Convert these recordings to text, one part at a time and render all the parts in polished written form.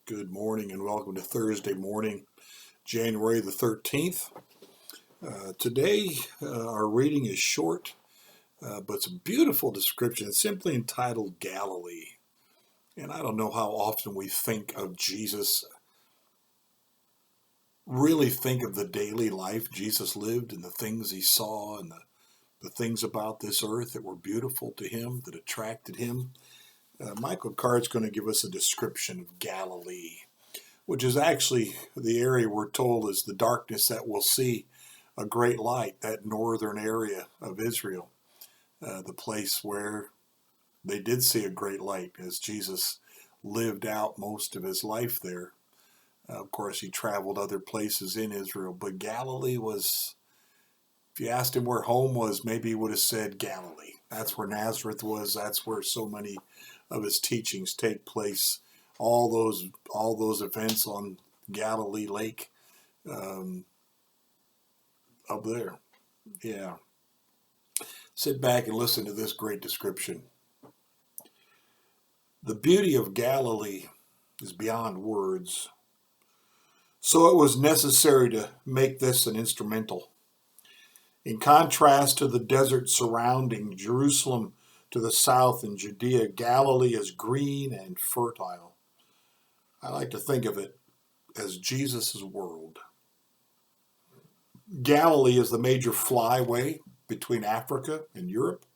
Good morning and welcome to Thursday morning, January the 13th. Today, our reading is short, but it's a beautiful description. It's simply entitled Galilee. And I don't know how often we think of Jesus, really think of the daily life Jesus lived and the things he saw and the things about this earth that were beautiful to him, that attracted him. Michael Card's going to give us a description of Galilee, which is actually the area we're told is the darkness that will see a great light, that northern area of Israel, the place where they did see a great light as Jesus lived out most of his life there. Of course, he traveled other places in Israel, but Galilee was, if you asked him where home was, maybe he would have said Galilee. That's where Nazareth was. That's where so many of his teachings take place. All those events on Galilee Lake, up there. Yeah. Sit back and listen to this great description. The beauty of Galilee is beyond words. So it was necessary to make this an instrumental. In contrast to the desert surrounding Jerusalem to the south and Judea, Galilee is green and fertile. I like to think of it as Jesus' world. Galilee is the major flyway between Africa and Europe.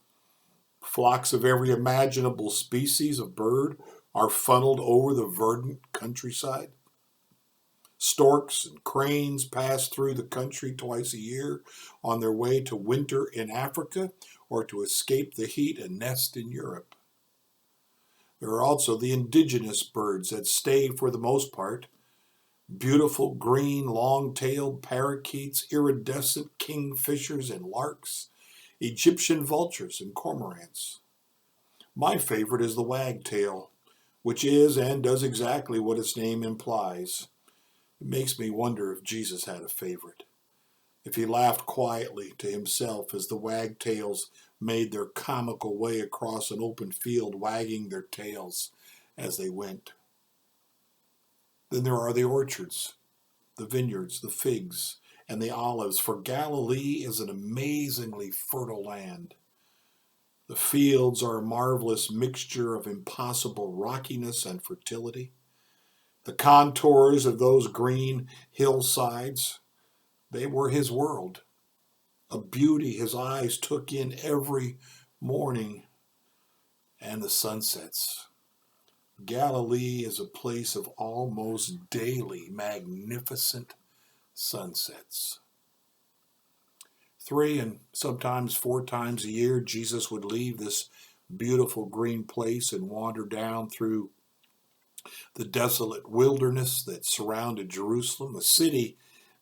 Flocks of every imaginable species of bird are funneled over the verdant countryside. Storks and cranes pass through the country twice a year on their way to winter in Africa or to escape the heat and nest in Europe. There are also the indigenous birds that stay for the most part. Beautiful green long-tailed parakeets, iridescent kingfishers and larks, Egyptian vultures and cormorants. My favorite is the wagtail, which is and does exactly what its name implies. It makes me wonder if Jesus had a favorite, if he laughed quietly to himself as the wagtails made their comical way across an open field, wagging their tails as they went. Then there are the orchards, the vineyards, the figs, and the olives, for Galilee is an amazingly fertile land. The fields are a marvelous mixture of impossible rockiness and fertility. The contours of those green hillsides, they were his world, a beauty his eyes took in every morning, and the sunsets. Galilee is a place of almost daily magnificent sunsets. 3 and sometimes 4 times a year, Jesus would leave this beautiful green place and wander down through the desolate wilderness that surrounded Jerusalem, a city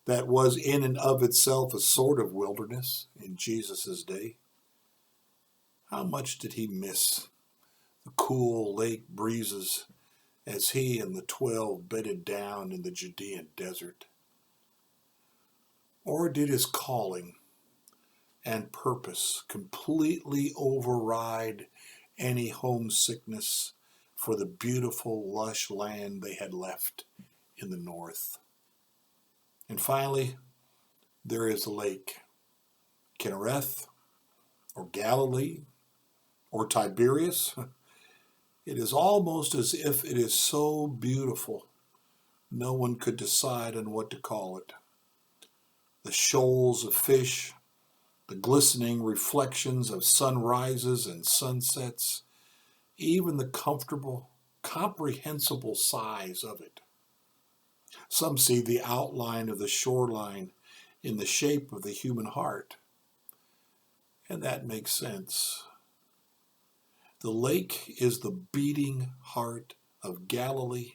that was in and of itself a sort of wilderness in Jesus' day. How much did he miss the cool lake breezes as he and the 12 bedded down in the Judean desert? Or did his calling and purpose completely override any homesickness for the beautiful, lush land they had left in the north? And finally, there is the lake, Kinnereth, or Galilee, or Tiberias. It is almost as if it is so beautiful, no one could decide on what to call it. The shoals of fish, the glistening reflections of sunrises and sunsets, even the comfortable, comprehensible size of it. Some see the outline of the shoreline in the shape of the human heart, and that makes sense. The lake is the beating heart of Galilee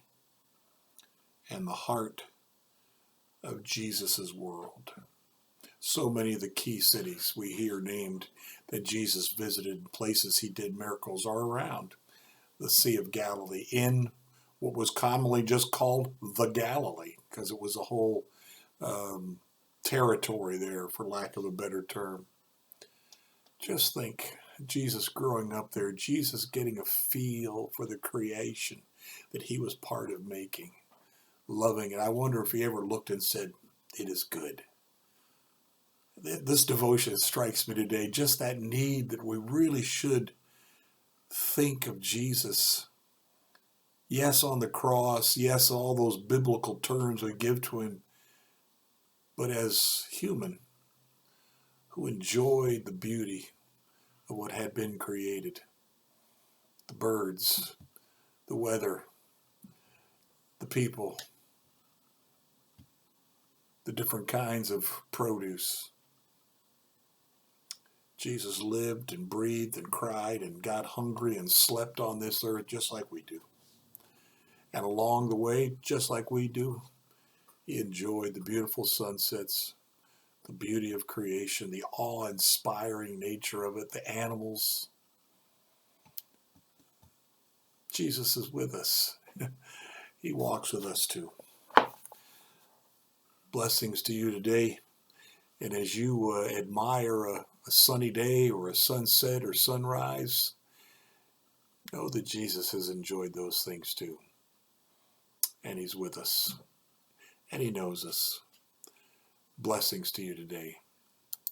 and the heart of Jesus' world. So many of the key cities we hear named that Jesus visited, places he did miracles, are around the Sea of Galilee, in what was commonly just called the Galilee, because it was a whole territory there, for lack of a better term. Just think, Jesus growing up there, Jesus getting a feel for the creation that he was part of making, loving it. I wonder if he ever looked and said, "It is good." This devotion strikes me today, just that need that we really should think of Jesus. Yes, on the cross, yes, all those biblical terms we give to him, but as human who enjoyed the beauty of what had been created. The birds, the weather, the people, the different kinds of produce. Jesus lived and breathed and cried and got hungry and slept on this earth just like we do. And along the way, just like we do, he enjoyed the beautiful sunsets, the beauty of creation, the awe-inspiring nature of it, the animals. Jesus is with us. He walks with us too. Blessings to you today. And as you admire a sunny day or a sunset or sunrise, know that Jesus has enjoyed those things too. And he's with us. And he knows us. Blessings to you today.